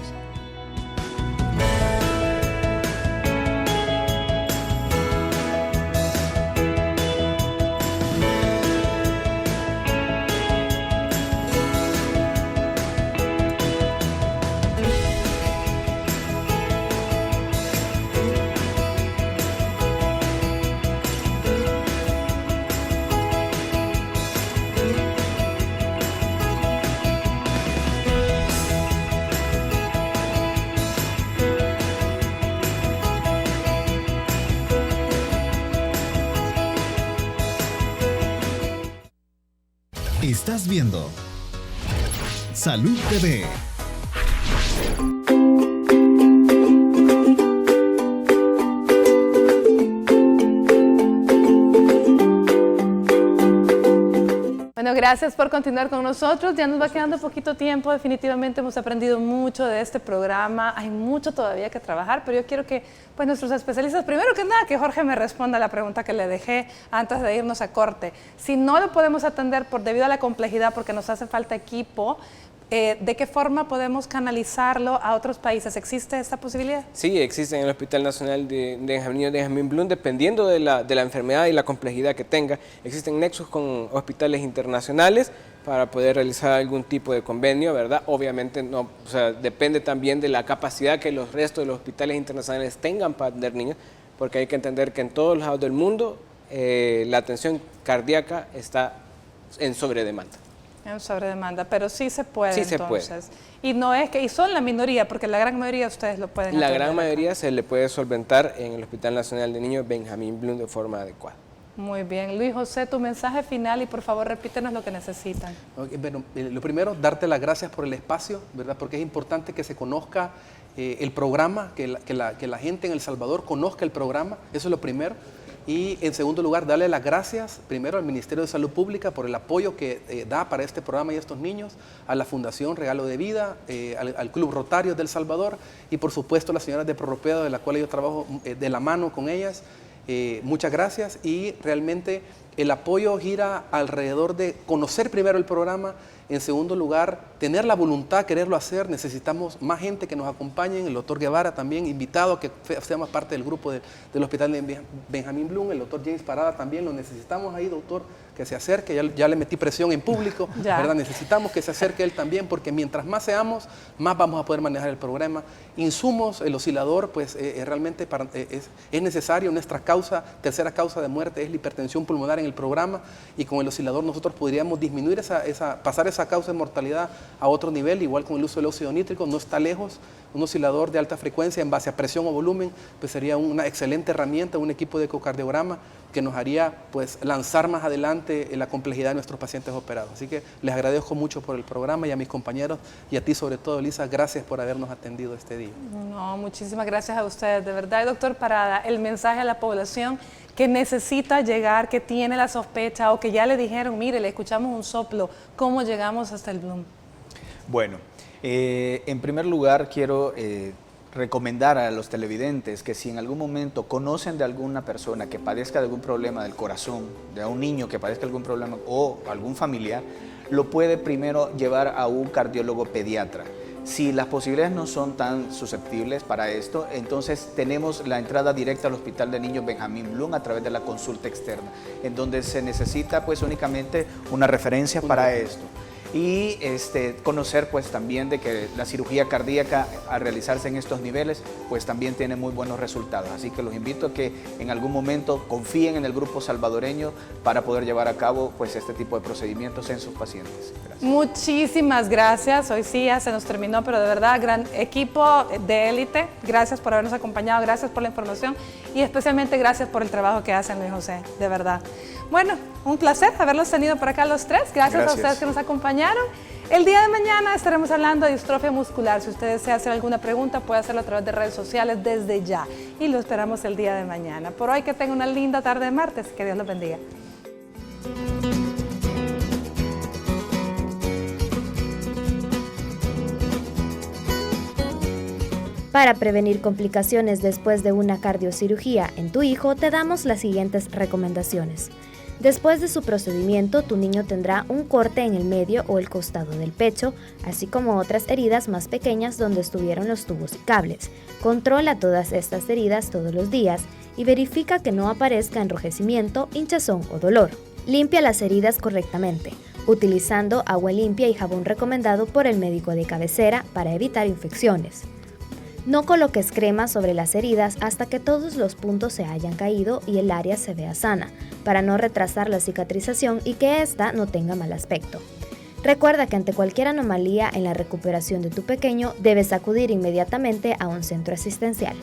Estás viendo Salud TV. Bueno, gracias por continuar con nosotros. Ya nos va quedando poquito tiempo. Definitivamente hemos aprendido mucho de este programa. Hay mucho todavía que trabajar, pero yo quiero que pues, nuestros especialistas, primero que nada, que Jorge me responda a la pregunta que le dejé antes de irnos a corte. Si no lo podemos atender debido a la complejidad, porque nos hace falta equipo, ¿de qué forma podemos canalizarlo a otros países? ¿Existe esta posibilidad? Sí, existe en el Hospital Nacional de Benjamín Bloom, dependiendo de la enfermedad y la complejidad que tenga. Existen nexos con hospitales internacionales para poder realizar algún tipo de convenio, ¿verdad? Obviamente no, o sea, depende también de la capacidad que los restos de los hospitales internacionales tengan para atender niños, porque hay que entender que en todos los lados del mundo la atención cardíaca está en sobredemanda. En sobredemanda, pero sí se puede. Sí, entonces. se puede. Y no es que, y son la minoría, porque la gran mayoría de ustedes lo pueden La atender gran acá. mayoría se le puede solventar en el Hospital Nacional de Niños Benjamín Bloom de forma adecuada. Muy bien. Luis José, tu mensaje final y por favor repítenos lo que necesitan. Bueno, lo primero, darte las gracias por el espacio, ¿verdad? Porque es importante que se conozca el programa, que la gente en El Salvador conozca el programa, eso es lo primero. Y en segundo lugar, darle las gracias primero al Ministerio de Salud Pública por el apoyo que da para este programa y estos niños, a la Fundación Regalo de Vida, al Club Rotario del Salvador y por supuesto a las señoras de Prorropedo, de la cual yo trabajo de la mano con ellas. Muchas gracias y realmente el apoyo gira alrededor de conocer primero el programa, en segundo lugar, tener la voluntad, quererlo hacer. Necesitamos más gente que nos acompañe, el doctor Guevara también, invitado a que seamos parte del grupo del Hospital de Benjamín Bloom, el doctor James Parada también, lo necesitamos ahí, doctor, que se acerque, ya le metí presión en público, ¿verdad? Necesitamos que se acerque él también, porque mientras más seamos, más vamos a poder manejar el programa. Insumos, el oscilador, pues realmente es necesario. Nuestra tercera causa de muerte es la hipertensión pulmonar en el programa, y con el oscilador nosotros podríamos disminuir pasar esa causa de mortalidad a otro nivel, igual con el uso del óxido nítrico, no está lejos. Un oscilador de alta frecuencia en base a presión o volumen, pues sería una excelente herramienta, un equipo de ecocardiograma que nos haría pues lanzar más adelante la complejidad de nuestros pacientes operados. Así que les agradezco mucho por el programa y a mis compañeros y a ti sobre todo, Elisa, gracias por habernos atendido este día. No, muchísimas gracias a ustedes, de verdad. Doctor Parada, el mensaje a la población que necesita llegar, que tiene la sospecha o que ya le dijeron, mire, le escuchamos un soplo, ¿cómo llegamos hasta el Bloom? Bueno, en primer lugar quiero recomendar a los televidentes que si en algún momento conocen de alguna persona que padezca de algún problema del corazón, de un niño que padezca algún problema o algún familiar, lo puede primero llevar a un cardiólogo pediatra. Si las posibilidades no son tan susceptibles para esto, entonces tenemos la entrada directa al Hospital de Niños Benjamín Bloom a través de la consulta externa, en donde se necesita pues únicamente una referencia para esto. y conocer pues también de que la cirugía cardíaca al realizarse en estos niveles pues también tiene muy buenos resultados. Así que los invito a que en algún momento confíen en el grupo salvadoreño para poder llevar a cabo pues este tipo de procedimientos en sus pacientes. Gracias. Muchísimas gracias. Hoy sí ya se nos terminó, pero de verdad, gran equipo de élite. Gracias por habernos acompañado, gracias por la información y especialmente gracias por el trabajo que hacen, Luis José, de verdad. Bueno, un placer haberlos tenido por acá los tres. Gracias a ustedes que nos acompañaron. El día de mañana estaremos hablando de distrofia muscular. Si usted desea hacer alguna pregunta, puede hacerlo a través de redes sociales desde ya. Y lo esperamos el día de mañana. Por hoy, que tenga una linda tarde de martes. Que Dios los bendiga. Para prevenir complicaciones después de una cardiocirugía en tu hijo, te damos las siguientes recomendaciones. Después de su procedimiento, tu niño tendrá un corte en el medio o el costado del pecho, así como otras heridas más pequeñas donde estuvieron los tubos y cables. Controla todas estas heridas todos los días y verifica que no aparezca enrojecimiento, hinchazón o dolor. Limpia las heridas correctamente, utilizando agua limpia y jabón recomendado por el médico de cabecera para evitar infecciones. No coloques crema sobre las heridas hasta que todos los puntos se hayan caído y el área se vea sana, para no retrasar la cicatrización y que ésta no tenga mal aspecto. Recuerda que ante cualquier anomalía en la recuperación de tu pequeño, debes acudir inmediatamente a un centro asistencial.